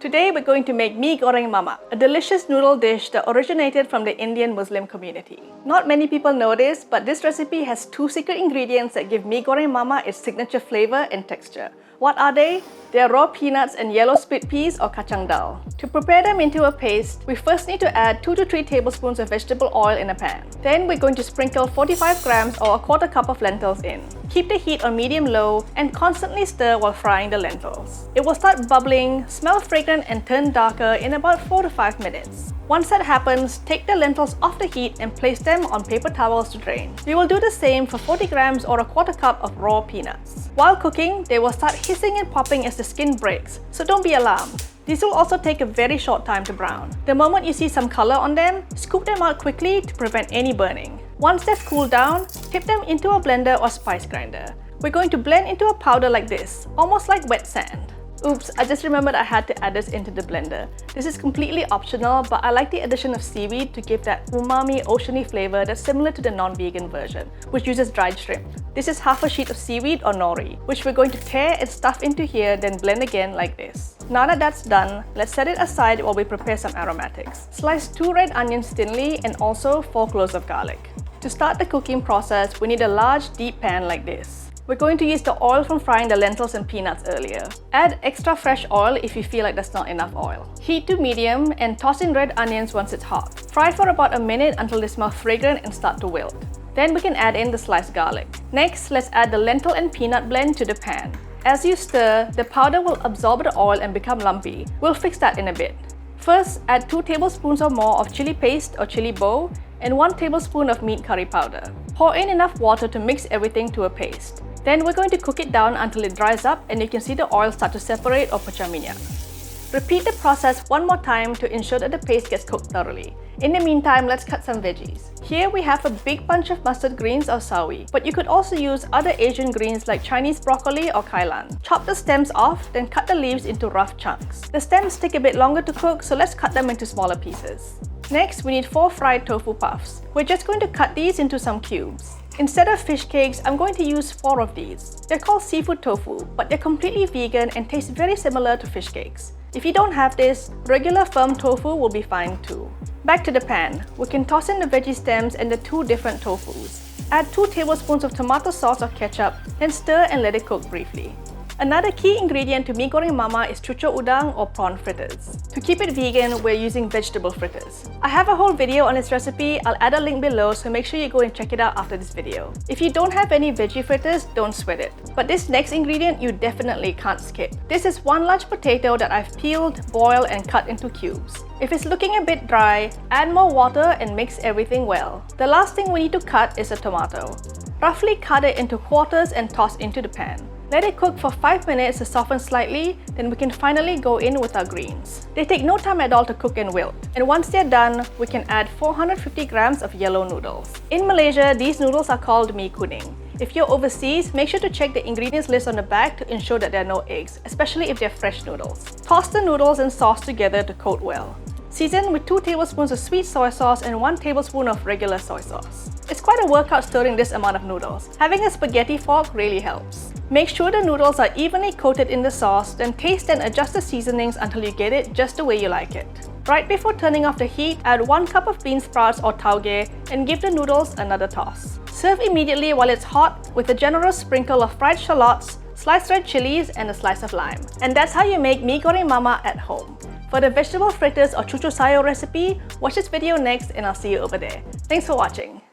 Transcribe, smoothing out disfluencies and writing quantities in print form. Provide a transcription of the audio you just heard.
Today we're going to make Mee Goreng Mamak, a delicious noodle dish that originated from the Indian Muslim community. Not many people know this, but this recipe has two secret ingredients that give Mee Goreng Mamak its signature flavor and texture. What are they? They are raw peanuts and yellow split peas or kacang dahl. To prepare them into a paste, we first need to add 2 to 3 tablespoons of vegetable oil in a pan. Then we're going to sprinkle 45 grams or a quarter cup of lentils in. Keep the heat on medium-low and constantly stir while frying the lentils. It will start bubbling, smell fragrant and turn darker in about 4 to 5 minutes. Once that happens, take the lentils off the heat and place them on paper towels to drain. We will do the same for 40 grams or a quarter cup of raw peanuts. While cooking, they will start hissing and popping as the skin breaks, so don't be alarmed. These will also take a very short time to brown. The moment you see some color on them, scoop them out quickly to prevent any burning. Once they've cooled down, tip them into a blender or spice grinder. We're going to blend into a powder like this, almost like wet sand. Oops, I just remembered I had to add this into the blender. This is completely optional, but I like the addition of seaweed to give that umami, oceany flavor that's similar to the non-vegan version, which uses dried shrimp. This is half a sheet of seaweed or nori, which we're going to tear and stuff into here, then blend again like this. Now that that's done, let's set it aside while we prepare some aromatics. Slice 2 red onions thinly and also 4 cloves of garlic. To start the cooking process, we need a large, deep pan like this. We're going to use the oil from frying the lentils and peanuts earlier. Add extra fresh oil if you feel like there's not enough oil. Heat to medium and toss in red onions once it's hot. Fry for about a minute until they smell fragrant and start to wilt. Then we can add in the sliced garlic. Next, let's add the lentil and peanut blend to the pan. As you stir, the powder will absorb the oil and become lumpy. We'll fix that in a bit. First, add 2 tablespoons or more of chili paste or chili bow and 1 tablespoon of meat curry powder. Pour in enough water to mix everything to a paste. Then we're going to cook it down until it dries up and you can see the oil start to separate or pecah minyak. Repeat the process one more time to ensure that the paste gets cooked thoroughly. In the meantime, let's cut some veggies. Here we have a big bunch of mustard greens or sawi, but you could also use other Asian greens like Chinese broccoli or kailan. Chop the stems off, then cut the leaves into rough chunks. The stems take a bit longer to cook, so let's cut them into smaller pieces. Next, we need 4 fried tofu puffs. We're just going to cut these into some cubes. Instead of fish cakes, I'm going to use 4 of these. They're called seafood tofu, but they're completely vegan and taste very similar to fish cakes. If you don't have this, regular firm tofu will be fine too. Back to the pan. We can toss in the veggie stems and the 2 different tofus. Add 2 tablespoons of tomato sauce or ketchup, then stir and let it cook briefly. Another key ingredient to Mee Goreng Mamak is chucho udang or prawn fritters. To keep it vegan, we're using vegetable fritters. I have a whole video on this recipe. I'll add a link below, so make sure you go and check it out after this video. If you don't have any veggie fritters, don't sweat it. But this next ingredient you definitely can't skip. This is 1 large potato that I've peeled, boiled and cut into cubes. If it's looking a bit dry, add more water and mix everything well. The last thing we need to cut is a tomato. Roughly cut it into quarters and toss into the pan. Let it cook for 5 minutes to soften slightly, then we can finally go in with our greens. They take no time at all to cook and wilt. And once they're done, we can add 450 grams of yellow noodles. In Malaysia, these noodles are called mee kuning. If you're overseas, make sure to check the ingredients list on the back to ensure that there are no eggs, especially if they're fresh noodles. Toss the noodles and sauce together to coat well. Season with 2 tablespoons of sweet soy sauce and 1 tablespoon of regular soy sauce. It's quite a workout stirring this amount of noodles. Having a spaghetti fork really helps. Make sure the noodles are evenly coated in the sauce, then taste and adjust the seasonings until you get it just the way you like it. Right before turning off the heat, add 1 cup of bean sprouts or tauge and give the noodles another toss. Serve immediately while it's hot with a generous sprinkle of fried shallots, sliced red chilies and a slice of lime. And that's how you make Mee Goreng Mamak at home. For the vegetable fritters or cucu sayur recipe, watch this video next and I'll see you over there. Thanks for watching.